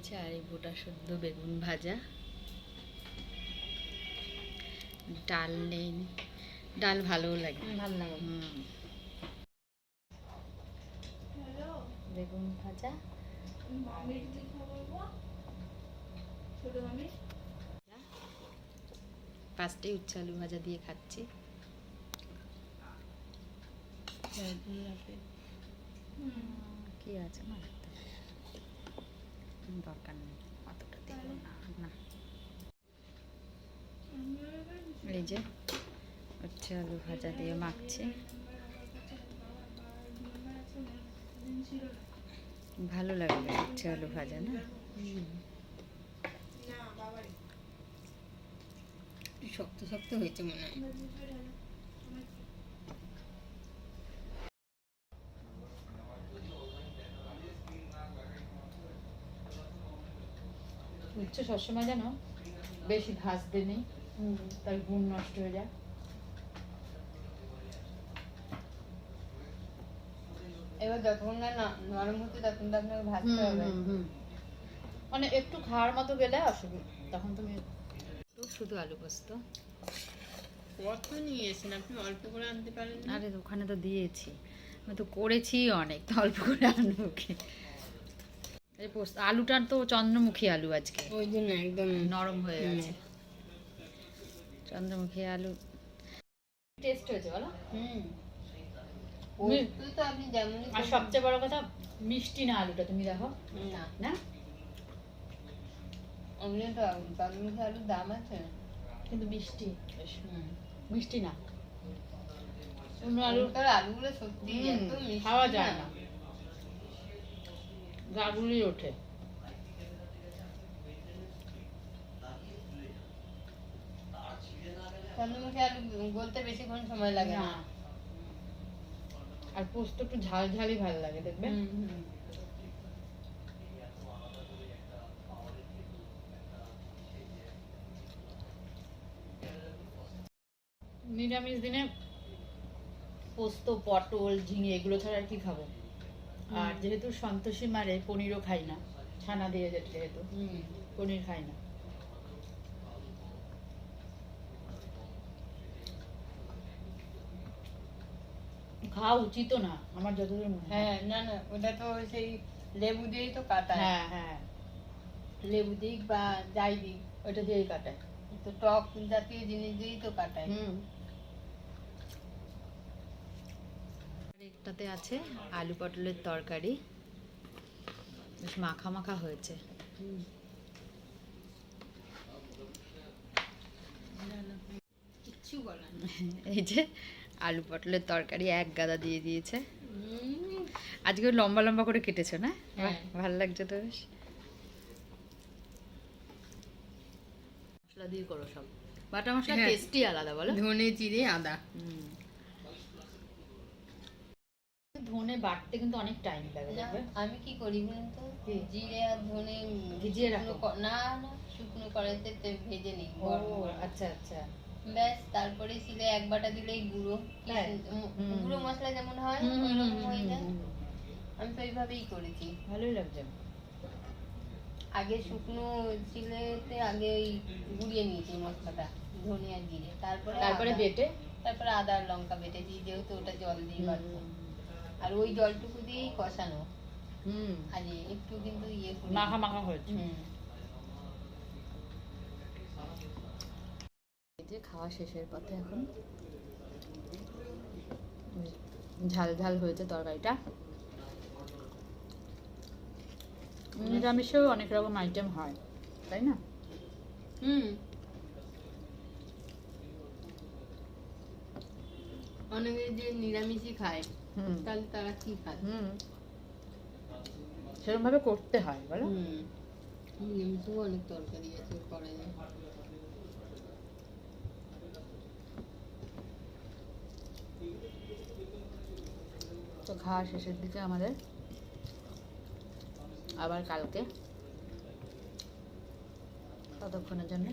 হয়েছে। আর এই গোটা সদ্য বেগুন ভাজা, ডাল নেই, ডাল ভালোও লাগে, ভালো লাগে। বেগুন ভাজা, ফার্স্টে উচ্ছে আলু ভাজা দিয়ে খাচ্ছি। কি আছে না, দরকার নেই অতটা দিব না। এই যে উচ্ছে আলু ভাজা দিয়ে মাখছি, ভালো লাগবে উচ্ছে আলু ভাজা না? শক্ত শক্ত হয়েছে মনে হয়। উচ্ছে সবসময় যেন বেশি ভাজতে নেই, তার গুণ নষ্ট হয়ে যায়। এবার যতক্ষণ না নরম হচ্ছে ততক্ষণ তো আপনাকে ভাজতে হবে। মানে একটু খাওয়ার মতো গেলে অসুবিধা, তখন তুমি শুধু আলু পোস্ত। কত নিয়ে এসেছেন আপনি? অল্প করে আনতে পারেন না? আরে ওখানে তো দিয়েছি, আমি তো করেছি অনেক, তো অল্প করে আনবো কি? এই পোস্ত আলুটা তো চন্দ্রমুখী আলু, আজকে ওই জন্য একদম নরম হয়ে গেছে। চন্দ্রমুখী আলু টেস্ট হয়েছে বলো? তো আপনি যেমন, আর সবচেয়ে বড় কথা মিষ্টি না আলুটা, তুমি দেখো না না, অমনি তো চন্দ্রমুখী আলুর দাম আছে কিন্তু মিষ্টি বেশ। মিষ্টি না, অন্য আলুর আলুগুলো সত্যি এত মিষ্টি খাওয়া যায় না, গা গুলিয়ে ওঠে। চন্দ্রমুখী আলু গলতে বেশিক্ষণ সময় লাগে না। আর পোস্ত একটু ঝাল ঝালই ভালো লাগে, দেখবে। নিরামিষ দিনে পোস্ত, পটল, ঝিঙে এগুলো ছাড়া আর কি খাবো? আর যেহেতু সন্তোষী মারে পনিরও খাই না, ছানা দিয়ে যেহেতু পনির খাই না। খাওয়া উচিত না আমার যতদূর মনে হয়। হ্যাঁ, না না, ওটা তো সেই লেবু দিয়েই তো কাটায়। হ্যাঁ হ্যাঁ, লেবু দিক বা যাই দিক, ওটা দিয়েই কাটায়, তো টক জাতীয় জিনিস দিয়েই তো কাটায়। একটাতে আছে আলু পটলের তরকারি, বেশ মাখা মাখা হয়েছে। কিচ্ছু বলার না। এই যে আলু পটলের তরকারি এক গাদা দিয়ে দিয়েছে। আজকে লম্বা লম্বা করে কেটেছো না? ভালো লাগছে তো বেশ। মশলা দিয়ে করো সব, বাটা মশলা টেস্টই আলাদা বলো। ধনে, জিরে, আদা। ধনে বাটতে কিন্তু অনেক টাইম লাগে। আমি কি করি বলুন তো, জিরে আর ধনে ভিজিয়ে রাখো? না না, শুকনো কড়াইতে ভেজে নিই। আচ্ছা আচ্ছা, ব্যাস, তারপরে শিলে এক বাটা দিলেই গুঁড়ো, গুঁড়ো মশলা যেমন হয় ওইরকম হয়ে যায়। আমি তো এইভাবেই করেছি, ভালোই লাগছে। আগে শুকনো শিলেতে আগে ওই গুঁড়িয়ে নিয়েছি মশলাটা, ধনে আর জিরে, তারপরে বেটে, তারপরে আদা আর লঙ্কা বেটেছি, যেহেতু ওটা জল দিয়ে বাটবো। আর ওই জলটুকু দিয়েই কষানো। আর একটু কিন্তু মাখা মাখা হয়েছে। যে খাওয়া শেষের পথে এখন, ঝাল ঝাল হয়েছে তরকারিটা। নিরামিষেও অনেক রকম আইটেম হয়, তাই না? অনেকে যে নিরামিষই খায়, তাহলে তারা কি খায়? সেরকম ভাবে করতে হয় বলো। নিরামিষেও অনেক তরকারি আছে করা যায়। তো খাওয়া শেষের দিকে আমাদের আবার কালকে, ততক্ষণের জন্য